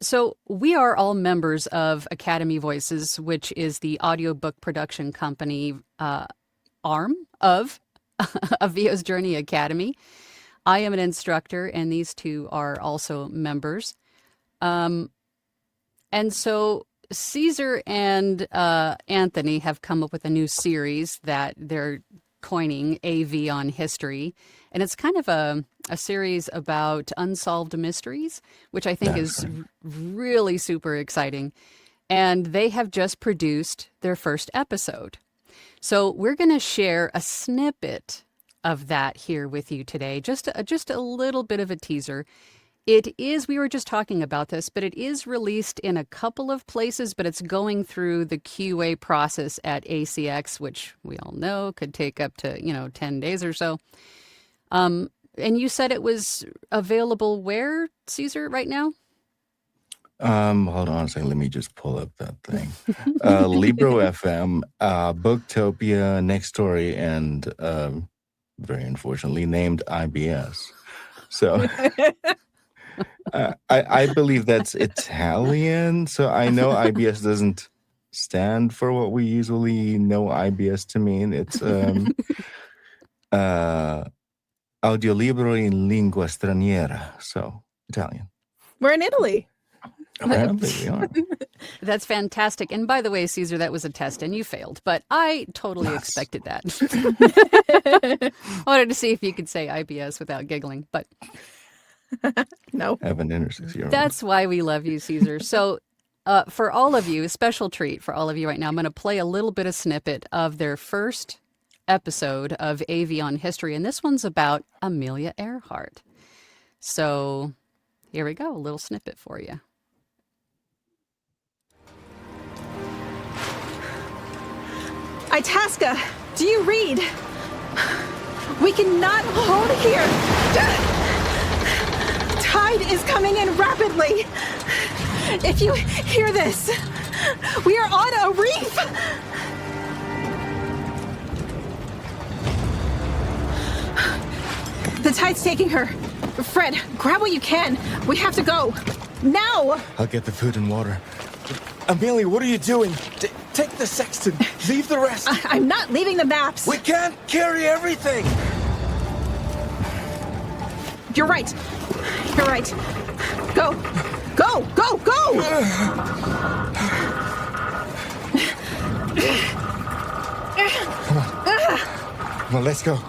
So we are all members of Academy Voices, which is the audiobook production company arm of Avio's Journey Academy. I am an instructor, and these two are also members. And so Caesar and Anthony have come up with a new series that they're coining AV on History. And it's kind of a series about unsolved mysteries, which I think That's is right. really super exciting. And they have just produced their first episode. So we're going to share a snippet of that here with you today, just a little bit of a teaser. It is, we were just talking about this, but it is released in a couple of places, but it's going through the QA process at ACX, which we all know could take up to, 10 days or so. And you said it was available where, Caesar, right now? Hold on a second. Let me just pull up that thing. Libro FM, Booktopia, Next Story, and very unfortunately named IBS. So I believe that's Italian. So I know IBS doesn't stand for what we usually know IBS to mean. It's audiolibro in lingua straniera. So Italian. We're in Italy. Apparently we are. That's fantastic. And by the way, Caesar, that was a test and you failed, but I totally expected that. I wanted to see if you could say IBS without giggling, but No. I have an inner 6-year-old. that's why we love you, Caesar. So for all of you, a special treat for all of you right now, I'm going to play a little bit of snippet of their first episode of AV on History, and this one's about Amelia Earhart. So here we go, a little snippet for you. Itasca, do you read? We cannot hold here. Tide is coming in rapidly. If you hear this, we are on a reef. The tide's taking her. Fred, grab what you can. We have to go. Now! I'll get the food and water. Amelia, what are you doing? Take the sextant. Leave the rest. I'm not leaving the maps. We can't carry everything. You're right. You're right. Go. Go, go, go! Come on, let's go.